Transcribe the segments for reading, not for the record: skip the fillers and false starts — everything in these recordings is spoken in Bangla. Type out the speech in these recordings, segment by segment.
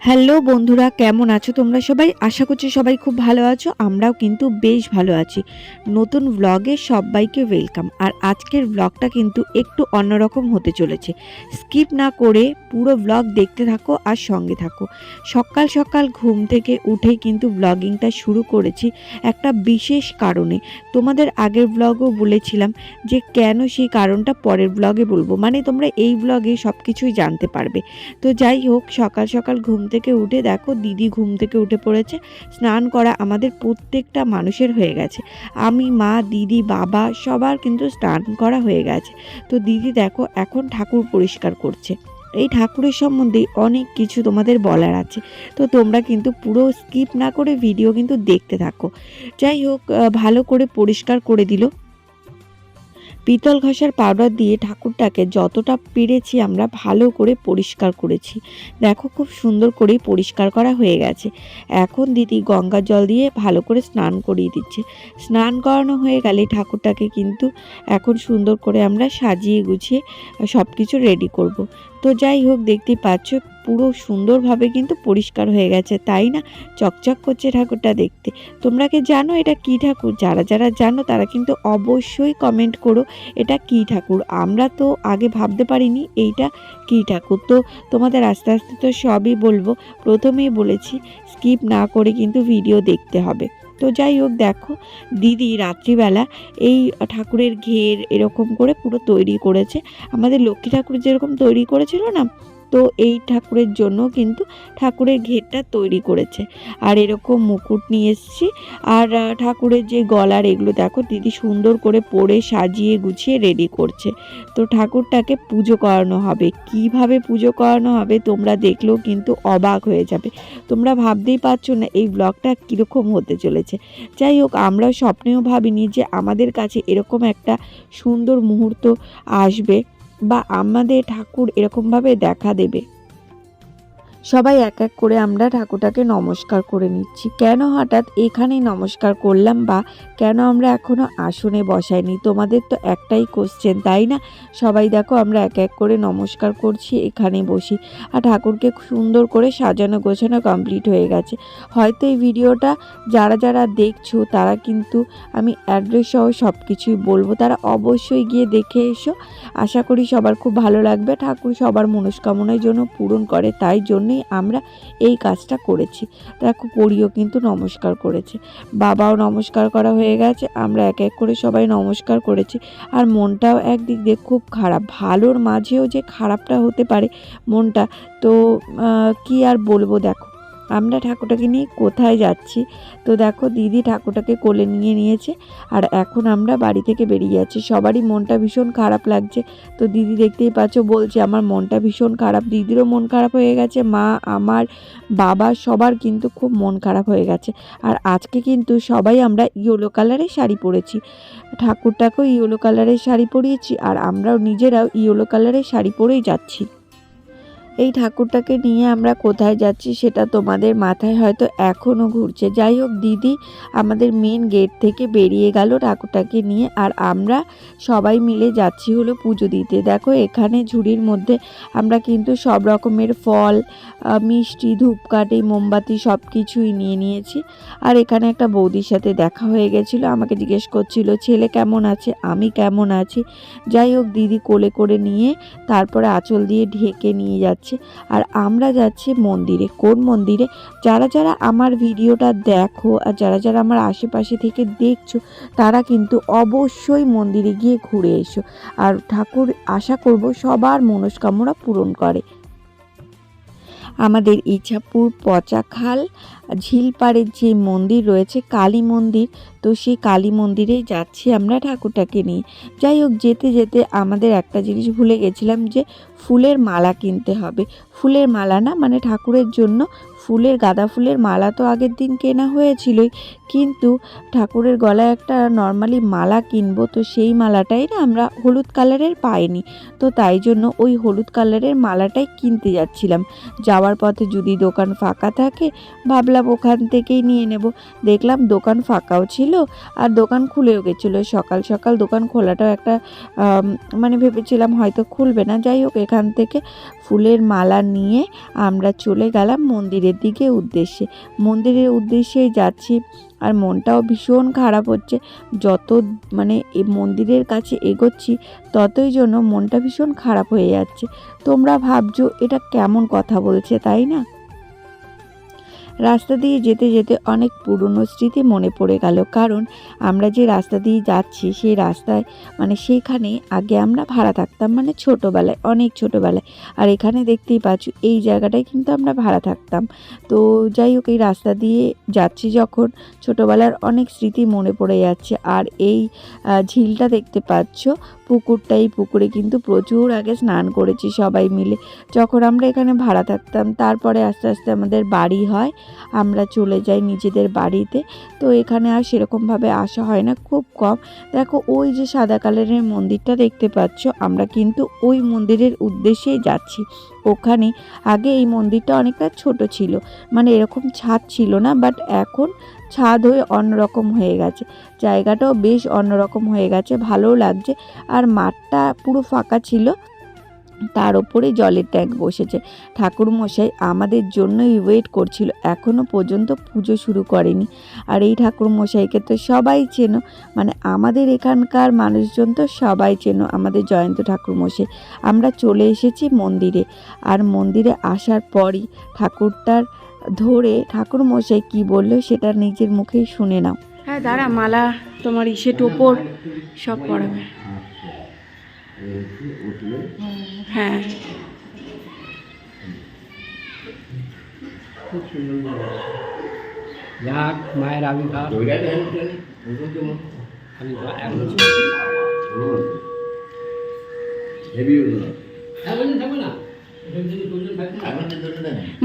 হ্যালো বন্ধুরা, কেমন আছো তোমরা সবাই? আশা করছি সবাই খুব ভালো আছো। আমরাও কিন্তু বেশ ভালো আছি। নতুন ব্লগে সবাইকে ওয়েলকাম। আর আজকের ব্লগটা কিন্তু একটু অন্যরকম হতে চলেছে। স্কিপ না করে পুরো ব্লগ দেখতে থাকো আর সঙ্গে থাকো। সকাল সকাল ঘুম থেকে উঠেই কিন্তু ব্লগিংটা শুরু করেছি একটা বিশেষ কারণে। তোমাদের আগের ব্লগও বলেছিলাম যে কেন সেই কারণটা পরের ব্লগে বলবো, মানে তোমরা এই ব্লগে সব কিছুই জানতে পারবে। তো যাই হোক, সকাল সকাল ঘুম থেকে উঠে দেখো দিদি ঘুম থেকে উঠে পড়েছে। স্নান করা আমাদের প্রত্যেকটা মানুষের হয়ে গেছে। আমি, মা, দিদি, বাবা সবার কিন্তু স্নান করা হয়ে গেছে। তো দিদি দেখো এখন ঠাকুর পরিষ্কার করছে। এই ঠাকুরের সম্বন্ধে অনেক কিছু তোমাদের বলার আছে, তো তোমরা কিন্তু পুরো স্কিপ না করে ভিডিও কিন্তু দেখতে থাকো। যাই হোক, ভালো করে পরিষ্কার করে দিল। পিতল ঘষার পাউডার দিয়ে ঠাকুরটাকে যতটা পেরেছি আমরা ভালো করে পরিষ্কার করেছি। দেখো খুব সুন্দর করেই পরিষ্কার করা হয়ে গেছে। এখন দিদি গঙ্গা জল দিয়ে ভালো করে স্নান করিয়ে দিচ্ছে। স্নান করানো হয়ে গেলে ঠাকুরটাকে কিন্তু এখন সুন্দর করে আমরা সাজিয়ে গুছিয়ে সব কিছু রেডি করব। তো যাই হোক, দেখতেই পাচ্ছ পুরো সুন্দরভাবে কিন্তু পরিষ্কার হয়ে গেছে, তাই না? চকচক করছে ঠাকুরটা দেখতে। তোমরা কি জানো এটা কী ঠাকুর? যারা যারা জানো তারা কিন্তু অবশ্যই কমেন্ট করো এটা কী ঠাকুর। আমরা তো আগে ভাবতে পারিনি এইটা কী ঠাকুর। তো তোমাদের আস্তে আস্তে তো সবই বলবো। প্রথমেই বলেছি স্কিপ না করে কিন্তু ভিডিও দেখতে হবে। তো যাই হোক, দেখো দিদি রাত্রিবেলা এই ঠাকুরের ঘের এরকম করে পুরো তৈরি করেছে। আমাদের লক্ষ্মী ঠাকুর যেরকম তৈরি করেছিল না, তো এই ঠাকুরের জন্য কিন্তু ঠাকুরের ঘেরটা তৈরি করেছে। আর এরকম মুকুট নিয়ে এসেছি। আর ঠাকুরের যে গলার এগুলো দেখো দিদি সুন্দর করে পরে সাজিয়ে গুছিয়ে রেডি করছে। তো ঠাকুরটাকে পুজো করানো হবে। কিভাবে পুজো করানো হবে তোমরা দেখলেও কিন্তু অবাক হয়ে যাবে। তোমরা ভাবতেই পারছো না এই ব্লগটা কীরকম হতে চলেছে। যাই হোক, আমরাও স্বপ্নেও ভাবিনি যে আমাদের কাছে এরকম একটা সুন্দর মুহূর্ত আসবে বা আমাদের ঠাকুর এরকমভাবে দেখা দেবে। সবাই এক এক করে আমরা ঠাকুরটাকে নমস্কার করে নিচ্ছি। কেন হঠাৎ এখানেই নমস্কার করলাম বা কেন আমরা এখনও আসনে বসাইনি, তোমাদের তো একটাই কোশ্চেন, তাই না? সবাই দেখো আমরা এক এক করে নমস্কার করছি এখানে বসি। আর ঠাকুরকে সুন্দর করে সাজানো গোছানো কমপ্লিট হয়ে গেছে। হয়তো এই ভিডিওটা যারা যারা দেখছো তারা কিন্তু আমি অ্যাড্রেস সহ সব কিছুই বলবো, তারা অবশ্যই গিয়ে দেখে এসো। আশা করি সবার খুব ভালো লাগবে। ঠাকুর সবার মনস্কামনার জন্য পূরণ করে, তাই জন্যই আমরা এই কাজটা করেছি। দেখো পরিও কিন্তু নমস্কার করেছে, বাবাও নমস্কার করা হয়ে গেছে। আমরা এক এক করে সবাই নমস্কার করেছি। আর মনটাও একদিক দিয়ে খুব খারাপ। ভালোর মাঝেও যে খারাপটা হতে পারে মনটা, তো কি আর বলবো। দেখো আমরা ঠাকুরটাকে নিয়ে কোথায় যাচ্ছি। তো দেখো দিদি ঠাকুরটাকে কোলে নিয়ে নিয়েছে আর এখন আমরা বাড়ি থেকে বেরিয়ে যাচ্ছি। সবারই মনটা ভীষণ খারাপ লাগছে। তো দিদি দেখতেই পাচ্ছ বলছে আমার মনটা ভীষণ খারাপ। দিদিরও মন খারাপ হয়ে গেছে, মা, আমার, বাবা সবার কিন্তু খুব মন খারাপ হয়ে গেছে। আর আজকে কিন্তু সবাই আমরা ইয়েলো কালারের শাড়ি পরেছি। ঠাকুরটাকেও ইয়েলো কালারের শাড়ি পরিয়েছি আর আমরাও নিজেরাও ইয়েলো কালারের শাড়ি পরেই যাচ্ছি। এই ঠাকুরটাকে নিয়ে আমরা কোথায় যাচ্ছি সেটা তোমাদের মাথায় হয়তো এখনও ঘুরছে। যাই হোক, দিদি আমাদের মেন গেট থেকে বেরিয়ে গেল ঠাকুরটাকে নিয়ে। আর আমরা সবাই মিলে যাচ্ছি হলো পুজো দিতে। দেখো এখানে ঝুড়ির মধ্যে আমরা কিন্তু সব রকমের ফল, মিষ্টি, ধূপকাঠি, মোমবাতি সব কিছুই নিয়ে নিয়েছি। আর এখানে একটা বৌদির সাথে দেখা হয়ে গেছিলো, আমাকে জিজ্ঞেস করছিল ছেলে কেমন আছে, আমি কেমন আছি। যাই হোক, দিদি কোলে করে নিয়ে তারপরে আঁচল দিয়ে ঢেকে নিয়ে যাচ্ছে। আর আমরা যাচ্ছি মন্দিরে। কোন মন্দিরে? যারা যারা আমার ভিডিওটা দেখো আর যারা যারা আমার আশেপাশে থেকে দেখছো তারা কিন্তু অবশ্যই মন্দিরে গিয়ে ঘুরে এসো। আর ঠাকুর আশা করব সবার মনস্কামনা পূরণ করে। আমাদের ইছাপুর পচাখাল ঝিলপাড়ের যে মন্দির রয়েছে কালী মন্দির, তো সেই কালী মন্দিরেই যাচ্ছি আমরা ঠাকুরটাকে নিয়ে। যাই হোক, যেতে যেতে আমাদের একটা জিনিস ভুলে গেছিলাম যে ফুলের মালা কিনতে হবে। ফুলের মালা না, মানে ঠাকুরের জন্য ফুলের গাঁদা ফুলের মালা তো আগের দিন কেনা হয়েছিলই, কিন্তু ঠাকুরের গলায় একটা নর্মালি মালা কিনবো, তো সেই মালাটাই না আমরা হলুদ কালারের পাইনি, তো তাই জন্য ওই হলুদ কালারের মালাটাই কিনতে যাচ্ছিলাম। যাওয়ার পথে যদি দোকান ফাঁকা থাকে ভাবলাম ওখান থেকেই নিয়ে নেব। দেখলাম দোকান ফাঁকাও ছিল আর দোকান খুলেও গেছিলো। সকাল সকাল দোকান খোলাটাও একটা মানে ভেবেছিলাম হয়তো খুলবে না। যাই হোক, এখান থেকে ফুলের মালা নিয়ে আমরা চলে গেলাম মন্দিরের উদ্দেশ্যে। মন্দিরের উদ্দেশ্যেই যাচ্ছি আর মনটাও ভীষণ খারাপ হচ্ছে। যত মানে এই মন্দিরের কাছে এগোচ্ছি ততই জন্য মনটা ভীষণ খারাপ হয়ে যাচ্ছে। তোমরা ভাবছো এটা কেমন কথা বলছে, তাই না? রাস্তা দিয়ে যেতে যেতে অনেক পুরনো স্মৃতি মনে পড়ে গেল, কারণ আমরা যে রাস্তা দিয়ে যাচ্ছি সেই রাস্তায় মানে সেইখানে আগে আমরা ভাড়া থাকতাম, মানে ছোটোবেলায়, অনেক ছোটোবেলায়। আর এখানে দেখতেই পাচ্ছ এই জায়গাটায় কিন্তু আমরা ভাড়া থাকতাম। তো যাই হোক, এই রাস্তা দিয়ে যাচ্ছি যখন ছোটোবেলার অনেক স্মৃতি মনে পড়ে যাচ্ছে। আর এই ঝিলটা দেখতে পাচ্ছ, পুকুরটা, এই পুকুরে কিন্তু প্রচুর আগে স্নান করেছি সবাই মিলে যখন আমরা এখানে ভাড়া থাকতাম। তারপরে আস্তে আস্তে আমাদের বাড়ি হয়, আমরা চলে যাই নিজেদের বাড়িতে। তো এখানে আর সেরকমভাবে আসা হয় না, খুব কম। দেখো ওই যে সাদা কালারের মন্দিরটা দেখতে পাচ্ছ, আমরা কিন্তু ওই মন্দিরের উদ্দেশ্যেই যাচ্ছি। ওখানে আগে এই মন্দিরটা অনেকটা ছোট ছিল, মানে এরকম ছাদ ছিল না, বাট এখন ছাদ হয়ে অন্যরকম হয়ে গেছে। জায়গাটাও বেশ অন্যরকম হয়ে গেছে, ভালোও লাগছে। আর মাঠটা পুরো ফাঁকা ছিল, তার ওপরে জলের ট্যাঙ্ক বসেছে। ঠাকুরমশাই আমাদের জন্যই ওয়েট করছিল, এখনও পর্যন্ত পুজো শুরু করেনি। আর এই ঠাকুরমশাইকে তো সবাই চেনো, মানে আমাদের এখানকার মানুষজন তো সবাই চেনো আমাদের জয়ন্ত ঠাকুরমশাই। আমরা চলে এসেছি মন্দিরে, আর মন্দিরে আসার পরই ঠাকুরটার ধরে ঠাকুরমশাই কি বললো সেটা নিজের মুখেই শুনে নাও। হ্যাঁ দাঁড়া, মালা তোমার ইসে টোপর সব পড়াবে। হ্যাঁ খুব সুন্দর যাক মায়ের আবির্ভাব।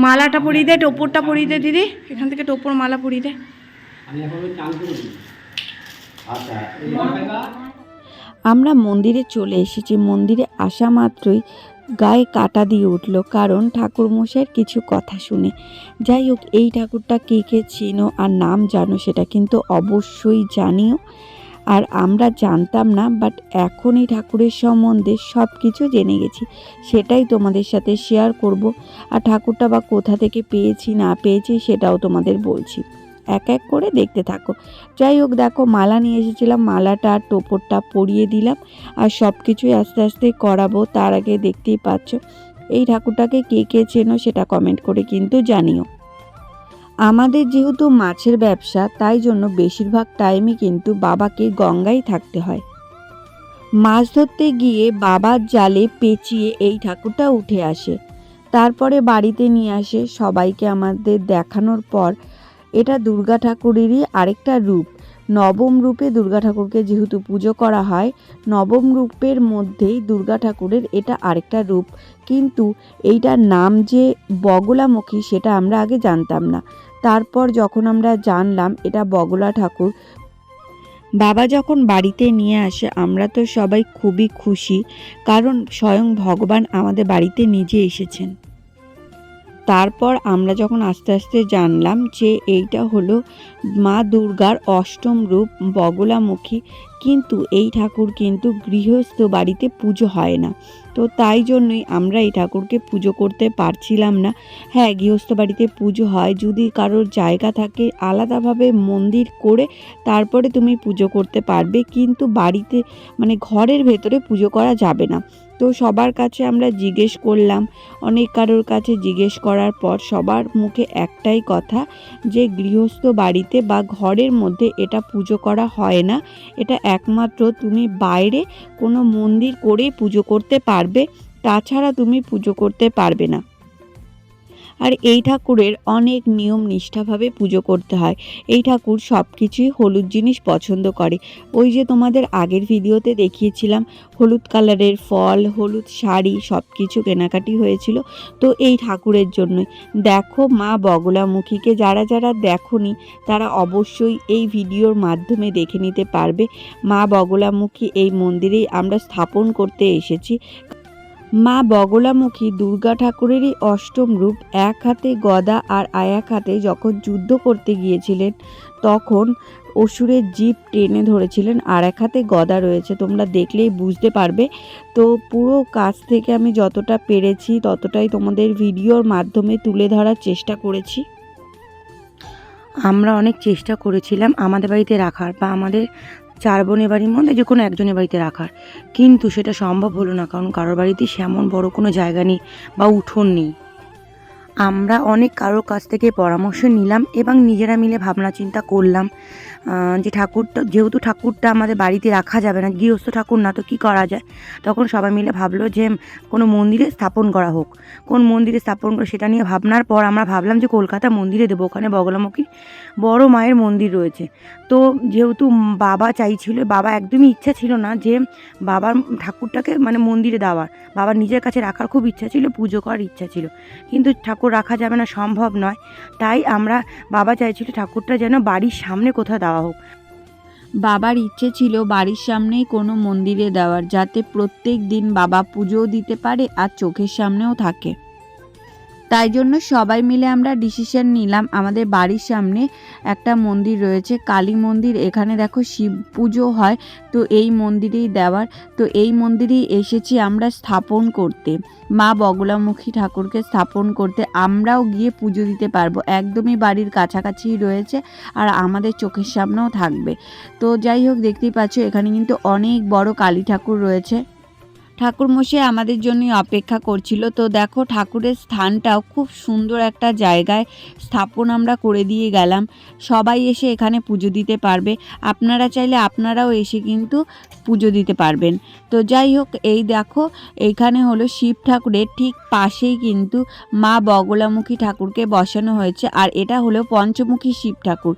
মালাটা পরিয়ে দে, টোপরটা পরিয়ে দে দিদি, এখান থেকে টোপর মালা পরিয়ে দে। আমরা মন্দিরে চলে এসেছি। মন্দিরে আসা মাত্রই গায়ে কাটা দিয়ে উঠলো, কারণ ঠাকুরমশাইয়ের কিছু কথা শুনে। যাই হোক, এই ঠাকুরটা কে কে চিনো আর নাম জানো সেটা কিন্তু অবশ্যই জানিও। আর আমরা জানতাম না, বাট এখন এই ঠাকুরের সম্বন্ধে সব কিছু জেনে গেছি, সেটাই তোমাদের সাথে শেয়ার করব। আর ঠাকুরটা বা কোথা থেকে পেয়েছি না পেয়েছি সেটাও তোমাদের বলছি, এক এক করে দেখতে থাকো। যাই হোক, দেখো মালা নিয়ে এসেছিলাম, মালাটা আর টোপরটা পরিয়ে দিলাম, আর সব কিছুই আস্তে আস্তে করাবো। তার আগে দেখতেই পাচ্ছ এই ঠাকুরটাকে কে কে চেনো সেটা কমেন্ট করে কিন্তু জানিও। আমাদের যেহেতু মাছের ব্যবসা, তাই জন্য বেশিরভাগ টাইমই কিন্তু বাবাকে গঙ্গায় থাকতে হয়। মাছ ধরতে গিয়ে বাবার জালে পেঁচিয়ে এই ঠাকুরটা উঠে আসে, তারপরে বাড়িতে নিয়ে আসে সবাইকে আমাদের দেখানোর পর। এটা দুর্গা ঠাকুরেরই আরেকটা রূপ। নবম রূপে দুর্গা ঠাকুরকে যেহেতু পুজো করা হয়, নবম রূপের মধ্যেই দুর্গা ঠাকুরের এটা আরেকটা রূপ। কিন্তু এইটার নাম যে বগলামুখী সেটা আমরা আগে জানতাম না। তারপর যখন আমরা জানলাম এটা বগলা ঠাকুর, বাবা যখন বাড়িতে নিয়ে আসে আমরা তো সবাই খুবই খুশি, কারণ স্বয়ং ভগবান আমাদের বাড়িতে নিজে এসেছেন। তারপর আমরা যখন আস্তে আস্তে জানলাম যে এইটা হলো মা দুর্গার অষ্টম রূপ বগলামুখী, কিন্তু এই ঠাকুর কিন্তু গৃহস্থ বাড়িতে পুজো হয় না, তো তাই জন্যই আমরা এই ঠাকুরকে পুজো করতে পারছিলাম না। হ্যাঁ, গৃহস্থ বাড়িতে পুজো হয়, যদি কারোর জায়গা থাকে আলাদাভাবে মন্দির করে তারপরে তুমি পুজো করতে পারবে, কিন্তু বাড়িতে মানে ঘরের ভেতরে পুজো করা যাবে না। তো সবার কাছে আমরা জিজ্ঞেস করলাম, অনেক কারোর কাছে জিজ্ঞেস করার পর সবার মুখে একটাই কথা যে গৃহস্থ বাড়িতে বা ঘরের মধ্যে এটা পুজো করা হয় না, এটা একমাত্র তুমি বাইরে কোনো মন্দির করে পুজো করতে পারবে, তাছাড়া তুমি পুজো করতে পারবে না। আর এই ঠাকুরের অনেক নিয়ম নিষ্ঠাভাবে পুজো করতে হয়। এই ঠাকুর সব কিছুই হলুদ জিনিস পছন্দ করে। ওই যে তোমাদের আগের ভিডিওতে দেখিয়েছিলাম হলুদ কালারের ফল, হলুদ শাড়ি সব কিছু কেনাকাটি হয়েছিল, তো এই ঠাকুরের জন্যই। দেখো মা বগলামুখীকে যারা যারা দেখোনি তারা অবশ্যই এই ভিডিওর মাধ্যমে দেখে নিতে পারবে। মা বগলামুখী এই মন্দিরেই আমরা স্থাপন করতে এসেছি। মা বগলামুখী দুর্গা ঠাকুরেরই অষ্টম রূপ। এক হাতে গদা আর এক হাতে যখন যুদ্ধ করতে গিয়েছিলেন তখন অসুরের জিভ টেনে ধরেছিলেন, আর এক হাতে গদা রয়েছে, তোমরা দেখলেই বুঝতে পারবে। তো পুরো কাছ থেকে আমি যতটা পেরেছি ততটাই তোমাদের ভিডিওর মাধ্যমে তুলে ধরার চেষ্টা করেছি। আমরা অনেক চেষ্টা করেছিলাম আমাদের বাড়িতে রাখার বা আমাদের 4 বোনের বাড়ির মধ্যে যে কোনো একজনের বাড়িতে রাখার, কিন্তু সেটা সম্ভব হলো না, কারণ কারোর বাড়িতে সেমন বড় কোনো জায়গা নেই বা উঠোন নেই। আমরা অনেক কারোর কাছ থেকে পরামর্শ নিলাম এবং নিজেরা মিলে ভাবনা চিন্তা করলাম যে ঠাকুরটা, যেহেতু ঠাকুরটা আমাদের বাড়িতে রাখা যাবে না, গৃহস্থ ঠাকুর না, তো কী করা যায়। তখন সবাই মিলে ভাবলো যে কোনো মন্দিরে স্থাপন করা হোক। কোন মন্দিরে স্থাপন করে সেটা নিয়ে ভাবনার পর আমরা ভাবলাম যে কলকাতা মন্দিরে দেবো, ওখানে বগলামুখী বড় মায়ের মন্দির রয়েছে। তো যেহেতু বাবা চাইছিল, বাবা একদমই ইচ্ছা ছিল না যে বাবার ঠাকুরটাকে মানে মন্দিরে দেওয়ার, বাবার নিজের কাছে রাখার খুব ইচ্ছা ছিল, পুজো করার ইচ্ছা ছিল, কিন্তু ঠাকুর রাখা যাবে না, সম্ভব নয়। তাই বাবা চাইছিল ঠাকুরটা যেন বাড়ির সামনে কোথাও দেওয়া হোক। বাবার ইচ্ছে ছিল বাড়ির সামনেই কোনো মন্দিরে দেওয়ার, যাতে প্রত্যেক দিন বাবা পুজোও দিতে পারে আর চোখের সামনেও থাকে। তাই জন্য সবাই মিলে আমরা ডিসিশন নিলাম, আমাদের বাড়ির সামনে একটা মন্দির রয়েছে, কালী মন্দির, এখানে দেখো শিব পুজো হয়, তো এই মন্দিরেই দেওয়ার। তো এই মন্দিরেই এসেছি আমরা স্থাপন করতে, মা বগলামুখী ঠাকুরকে স্থাপন করতে। আমরাও গিয়ে পুজো দিতে পারবো, একদমই বাড়ির কাছাকাছি রয়েছে আর আমাদের চোখের সামনেও থাকবে। তো যাই হোক, দেখতেই পাচ্ছ এখানে কিন্তু অনেক বড় কালী ঠাকুর রয়েছে। ঠাকুরমশাই আমাদের জন্যই অপেক্ষা করছিল। তো দেখো ঠাকুরের স্থানটাও খুব সুন্দর একটা জায়গায় স্থাপন আমরা করে দিয়ে গেলাম। সবাই এসে এখানে পুজো দিতে পারবে, আপনারা চাইলে আপনারাও এসে কিন্তু পুজো দিতে পারবেন। তো যাই হোক, এই দেখো এইখানে হলো শিব ঠাকুরের ঠিক পাশেই কিন্তু মা বগলামুখী ঠাকুরকে বসানো হয়েছে, আর এটা হলো পঞ্চমুখী শিব ঠাকুর।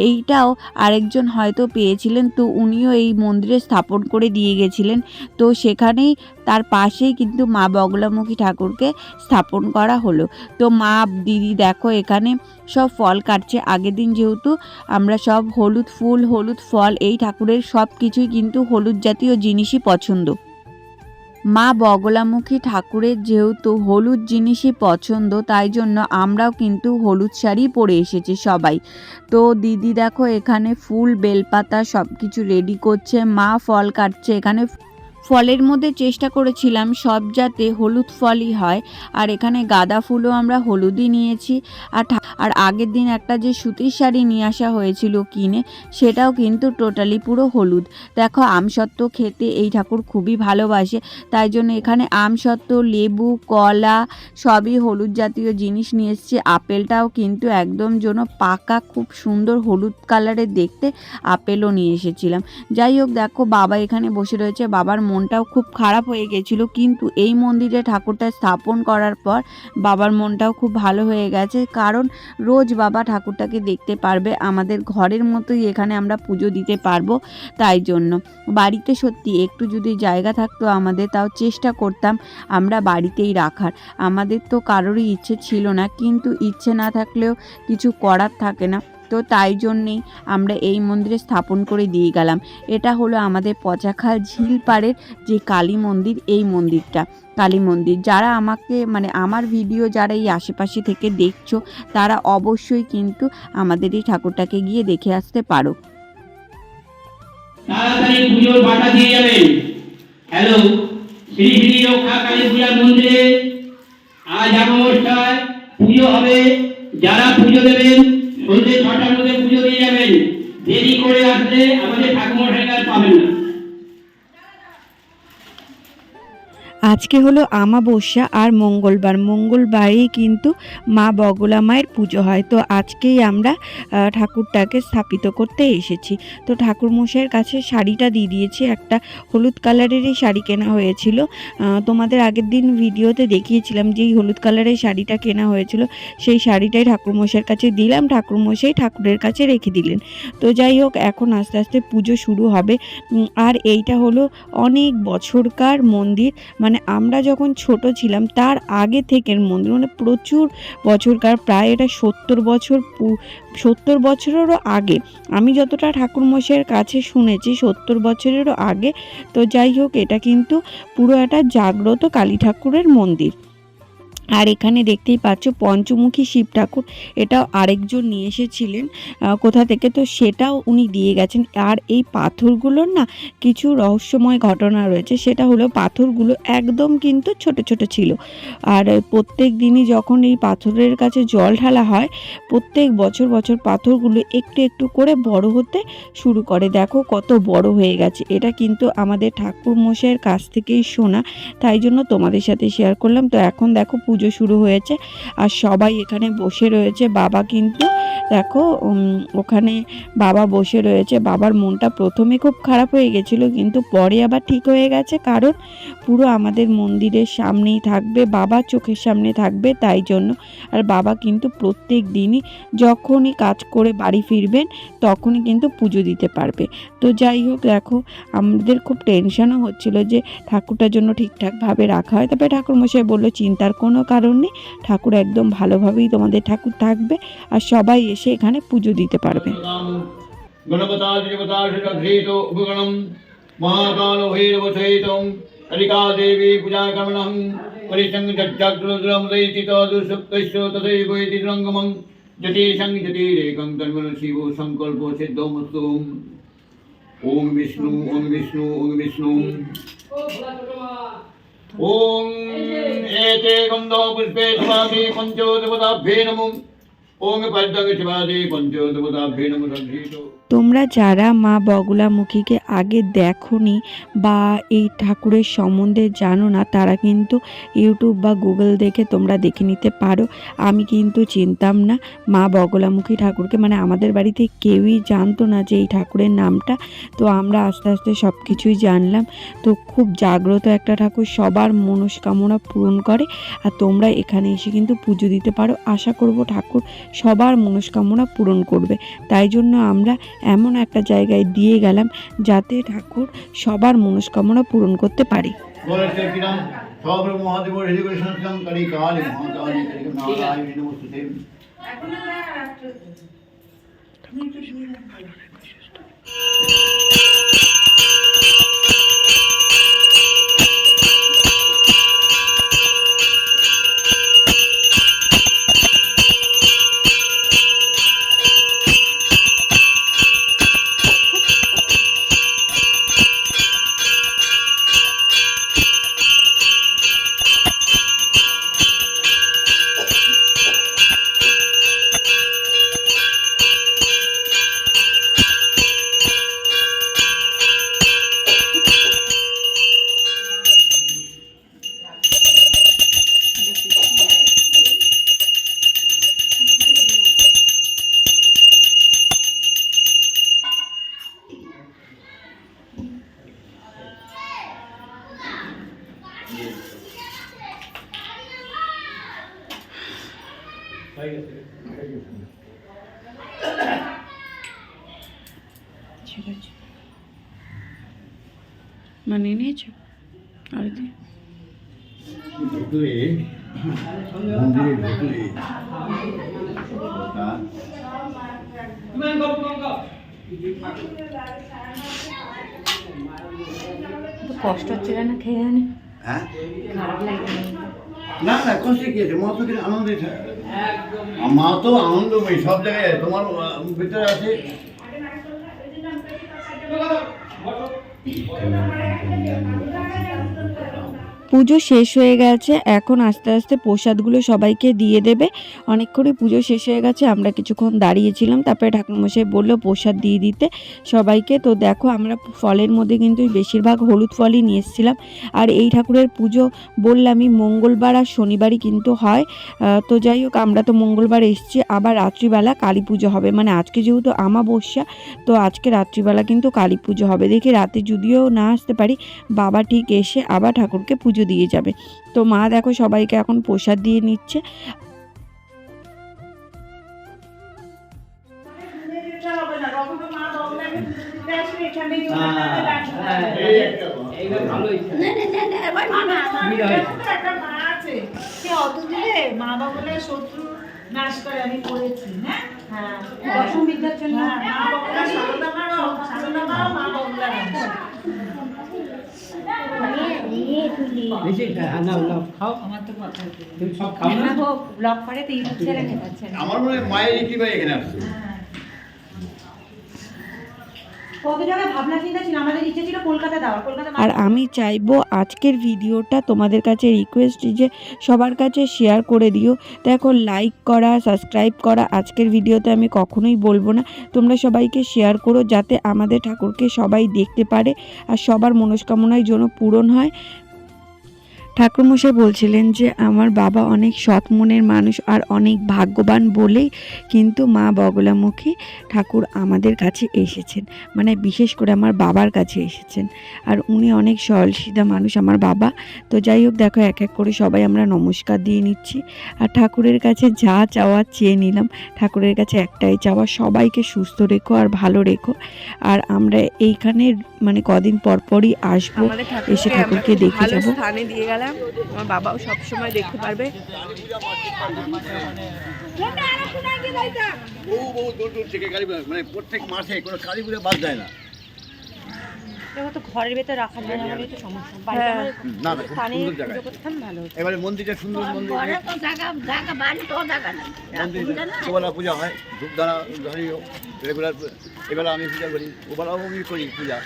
এইটাও আরেকজন হয়তো পেয়েছিলেন, তো উনিও এই মন্দিরে স্থাপন করে দিয়ে গেছিলেন। তো সেখানেই তার পাশেই কিন্তু মা বগলামুখী ঠাকুরকে স্থাপন করা হলো। তো মা দিদি দেখো এখানে সব ফল কাটছে। আগের দিন যেহেতু আমরা সব হলুদ ফুল, হলুদ ফল, এই ঠাকুরের সব কিছুই কিন্তু হলুদ জাতীয় জিনিসই পছন্দ। মা বগলামুখী ঠাকুরের যেহেতু হলুদ জিনিসই পছন্দ, তাই জন্য আমরাও কিন্তু হলুদ শাড়ি পরে এসেছি সবাই। তো দিদি দেখো এখানে ফুল, বেলপাতা সব কিছু রেডি করছে, মা ফল কাটছে। এখানে ফলের মধ্যে চেষ্টা করেছিলাম সব যাতে হলুদ ফলই হয়, আর এখানে গাঁদা ফুলও আমরা হলুদই নিয়েছি। আর আগের দিন একটা যে সুতির শাড়ি নিয়ে আসা হয়েছিল কিনে, সেটাও কিন্তু টোটালি পুরো হলুদ। দেখো আমসত্ত্ব খেতে এই ঠাকুর খুবই ভালোবাসে, তাই জন্য এখানে আমসত্ত্ব, লেবু, কলা সবই হলুদ জাতীয় জিনিস নিয়ে এসছে। আপেলটাও কিন্তু একদম যেন পাকা, খুব সুন্দর হলুদ কালারের দেখতে আপেলও নিয়ে এসেছিলাম। যাই হোক, দেখো বাবা এখানে বসে রয়েছে। বাবার মনটাও খুব খারাপ হয়ে গেছিল, কিন্তু এই মন্দিরে ঠাকুরটা স্থাপন করার পর বাবার মনটাও খুব ভালো হয়ে গেছে, কারণ রোজ বাবা ঠাকুরটাকে দেখতে পারবে, আমাদের ঘরের মতোই এখানে আমরা পুজো দিতে পারবো। তাই জন্য বাড়িতে সত্যি একটু যদি জায়গা থাকতো আমাদের, তাও চেষ্টা করতাম আমরা বাড়িতেই রাখার। আমাদের তো কারোরই ইচ্ছে ছিল না, কিন্তু ইচ্ছে না থাকলেও কিছু করার থাকে না। তো তাই জন্যেই আমরা এই মন্দিরে স্থাপন করে দিয়ে গেলাম। এটা হলো আমাদের পচাখাল ঝিল পাড়ের যে কালী মন্দির, এই মন্দিরটা কালী মন্দির। যারা আমাকে আমার ভিডিও যারা এই আশেপাশে থেকে দেখছো, তারা অবশ্যই কিন্তু আমাদের এই ঠাকুরটাকে গিয়ে দেখে আসতে পারো। তাড়াতাড়ি পুজোর বাটা দিয়ে যাবেন। হ্যালো, শ্রী শ্রী রক্ষা কালী পূজা মন্দিরে আজ অমাবস্যায় পুজো হবে। যারা পুজো দেবেন সন্ধ্যে 6টার মধ্যে পুজো দিয়ে যাবেন। দেরি করে আসলে আমাদের ঠাকুরমশাই আর পাবেন না। আজকে হলো আমাবস্যা আর মঙ্গলবারেই কিন্তু মা বগলা মায়ের পুজো হয়। তো আজকেই আমরা ঠাকুরটাকে স্থাপিত করতে এসেছি। তো ঠাকুরমশাইয়ের কাছে শাড়িটা দিয়ে দিয়েছি, একটা হলুদ কালারেরই শাড়ি কেনা হয়েছিল। তোমাদের আগের দিন ভিডিওতে দেখিয়েছিলাম যেই হলুদ কালারের শাড়িটা কেনা হয়েছিল সেই শাড়িটাই ঠাকুরমশাইয়ের কাছে দিলাম, ঠাকুরমশাই ঠাকুরের কাছে রেখে দিলেন। তো যাই হোক, এখন আস্তে আস্তে পুজো শুরু হবে। আর এইটা হলো অনেক বছরকার মন্দির, মানে আমরা যখন ছোট ছিলাম তার আগে থেকের মন্দির, মানে প্রচুর বছরকার, প্রায় এটা 70 বছরেরও আগে। আমি যতটা ঠাকুরমশাইয়ের কাছে শুনেছি 70 বছরেরও আগে। তো যাই হোক, এটা কিন্তু পুরো একটা জাগ্রত কালী ঠাকুরের মন্দির। আর এখানে দেখতেই পাচ্ছ পঞ্চমুখী শিব ঠাকুর, এটাও আরেকজন নিয়ে এসেছিলেন কোথা থেকে, তো সেটাও উনি দিয়ে গেছেন। আর এই পাথরগুলোর না কিছু রহস্যময় ঘটনা রয়েছে, সেটা হলো পাথরগুলো একদম কিন্তু ছোট ছোট ছিল। আর প্রত্যেক দিনই যখন এই পাথরের কাছে জল ঢালা হয়, প্রত্যেক বছর পাথরগুলো একটু একটু করে বড় হতে শুরু করে। দেখো কত বড় হয়ে গেছে। এটা কিন্তু আমাদের ঠাকুর মশাইয়ের কাছ থেকেই শোনা, তাই জন্য তোমাদের সাথে শেয়ার করলাম। তো এখন দেখো পুজো শুরু হয়েছে আর সবাই এখানে বসে রয়েছে। বাবা কিন্তু দেখো ওখানে বাবা বসে রয়েছে। বাবার মনটা প্রথমে খুব খারাপ হয়ে গেছিল, কিন্তু পরে আবার ঠিক হয়ে গেছে, কারণ পুরো আমাদের মন্দিরের সামনেই থাকবে, বাবা চোখের সামনে থাকবে, তাই জন্য। আর বাবা কিন্তু প্রত্যেক দিনই যখনই কাজ করে বাড়ি ফিরবেন তখনই কিন্তু পুজো দিতে পারবে। তো যাই হোক, দেখো আমাদের খুব টেনশনও হচ্ছিল যে ঠাকুরটার জন্য ঠিকঠাকভাবে রাখা হয়। তবে ঠাকুরমশাই বললো চিন্তার কোনো কারণ নেই, ঠাকুর একদম ভালোভাবেই তোমাদের ঠাকুর থাকবে আর সবাই এসে এখানে পুজো দিতে পারবে। कलिका देवी पूजा कर्मणं परिसंग जज्जाग्रद्रम दैतितो दुसुप्तस्य तदैवेति रंगमं जतिसंग जतिरेकं तन्मन शिवो संकल्पो सिद्धोमस्तु। ओम विष्णु ओम विष्णु ओम विष्णु ओम एते गंधो पुष्पे स्वामी पंचोदपदाभ्ये नमः। ओम पद्मं शिवादि पंचोदपदाभ्ये नमः। संगीतो তোমরা যারা মা বগলামুখীকে আগে দেখোনি বা এই ঠাকুরের সম্বন্ধে জানো না, তারা কিন্তু ইউটিউব বা গুগল দেখে তোমরা দেখে নিতে পারো। আমি কিন্তু চিনতাম না মা বগলামুখী ঠাকুরকে, মানে আমাদের বাড়িতে কেউই জানতো না যে এই ঠাকুরের নামটা। তো আমরা আস্তে আস্তে সব কিছুই জানলাম। তো খুব জাগ্রত একটা ঠাকুর, সবার মনস্কামনা পূরণ করে। আর তোমরা এখানে এসে কিন্তু পুজো দিতে পারো। আশা করব ঠাকুর সবার মনস্কামনা পূরণ করবে। তাই জন্য আমরা এমন একটা জায়গায় দিয়ে গেলাম যাতে ঠাকুর সবার মনস্কামনা পূরণ করতে পারে। ঠিক আছে, মানে নিয়েছো আর কি ভেতরে মন্দিরের ভেতরে কষ্ট হচ্ছে না খেয়ে জানি, হ্যাঁ খারাপ লাগে না না কষ্টে কি আছে, মা তো কিন্তু আনন্দে মা তো আনন্দময়ী সব জায়গায় তোমার ভিতরে আছে। পুজো শেষ হয়ে গেছে, এখন আস্তে আস্তে প্রসাদগুলো সবাইকে দিয়ে দেবে। অনেকক্ষণই পুজো শেষ হয়ে গেছে, আমরা কিছুক্ষণ দাঁড়িয়েছিলাম, তারপরে ঠাকুরমশাই বললো প্রসাদ দিয়ে দিতে সবাইকে। তো দেখো আমরা ফলের মধ্যে কিন্তু বেশিরভাগ হলুদ ফলই নিয়ে এসেছিলাম। আর এই ঠাকুরের পুজো বললামই মঙ্গলবার আর শনিবারই কিন্তু হয়। তো যাই হোক, আমরা তো মঙ্গলবার এসেছি, আবার রাত্রিবেলা কালী পুজো হবে, মানে আজকে যেহেতু আমাবস্যা, তো আজকে রাত্রিবেলা কিন্তু কালী পুজো হবে। দেখি রাতে যদিও না আসতে পারি, বাবা ঠিক এসে আবার ঠাকুরকে পুজো দিয়ে যাবে। তো মা দেখো সবাইকে এখন প্রসাদ দিয়ে নিচ্ছে। এইবার ভালো হয়েছে। সুবিধা হয়েছে। মা বাবা শত্রু নাশ করে আমি করেছি। হ্যাঁ দশম বিদ্যার জন্য মা বাবা সারদা মা বাবা বেশি নাও নাও খাও। আমার তো কথা তুমি সব খাও না? ব্লগ করে তো ইউটিউব চ্যানেলে খেতাচ্ছে আমার মনে হয় মায়ের ইতিবাই এখানে আসছে। কত জায়গায় ভাবনা চিন্তা ছিল, আমাদের ইচ্ছে ছিল কলকাতা যাওয়ার, কলকাতা আর আমি চাইবো আজকের ভিডিওটা তোমাদের কাছে রিকোয়েস্ট যে সবার কাছে শেয়ার করে দিও। দেখো লাইক করা, সাবস্ক্রাইব করা আজকের ভিডিওতে আমি কখনোই বলবো না, তোমরা সবাইকে শেয়ার করো যাতে আমাদের ঠাকুরকে সবাই দেখতে পারে আর সবার মনস্কামনায় যেন পূরণ হয়। ঠাকুরমশাই বলছিলেন যে আমার বাবা অনেক সৎ মনের মানুষ আর অনেক ভাগ্যবান বলেই কিন্তু মা বগলামুখী ঠাকুর আমাদের কাছে এসেছেন, মানে বিশেষ করে আমার বাবার কাছে এসেছেন। আর উনি অনেক সরল সিধা মানুষ আমার বাবা। তো যাই হোক, দেখো এক এক করে সবাই আমরা নমস্কার দিয়ে নিচ্ছি আর ঠাকুরের কাছে যা চাওয়া চেয়ে নিলাম। ঠাকুরের কাছে একটাই চাওয়া, সবাইকে সুস্থ রেখো আর ভালো রেখো। আর আমরা এইখানে মানে কদিন পর পরই আসবো, এসে ঠাকুরকে দেখে ভালো যাবো। স্থানে দিয়ে গেলাম, আমার বাবাও সব সময় দেখতে পারবে। বহু দূর দূর থেকে কালী পূজা, মানে প্রত্যেক মাসে কোনো কালী পূজা বাদ যায় না। তো ঘরের ভেতর রাখা যায় না বলে তো সমস্যা, হ্যাঁ। না না, খুব সুন্দর জায়গা। করতাম ভালো হতো। এবারে মন্দিরটা সুন্দর মন্দির, ওবেলা পূজা হয়, ধূপদানা ধরিও রেগুলার। এবেলা আমি পূজা করি, ওবেলাও আমি করি পূজা।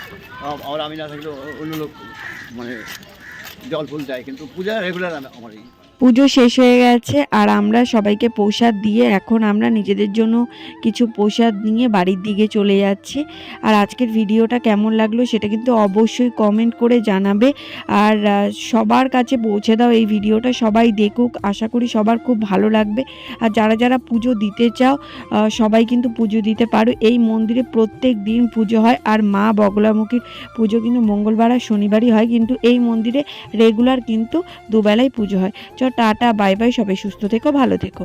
আর আমি না থাকলেও অন্য লোক মানে জল ফুল দেয়, কিন্তু পূজা রেগুলার আমারই। পুজো শেষ হয়ে গেছে আর আমরা সবাইকে প্রসাদ দিয়ে এখন আমরা নিজেদের জন্য কিছু প্রসাদ নিয়ে বাড়ির দিকে চলে যাচ্ছি। আর আজকের ভিডিওটা কেমন লাগলো সেটা কিন্তু অবশ্যই কমেন্ট করে জানাবে। আর সবার কাছে পৌঁছে দাও এই ভিডিওটা, সবাই দেখুক, আশা করি সবার খুব ভালো লাগবে। আর যারা যারা পুজো দিতে চাও সবাই কিন্তু পুজো দিতে পারো। এই মন্দিরে প্রত্যেক দিন পুজো হয় আর মা বগলামুখীর পুজো কিন্তু মঙ্গলবার আর শনিবারই হয়, কিন্তু এই মন্দিরে রেগুলার কিন্তু দুবেলাই পুজো হয়। টাটা, বাই বাই, সবাই সুস্থ থেকো, ভালো থেকো।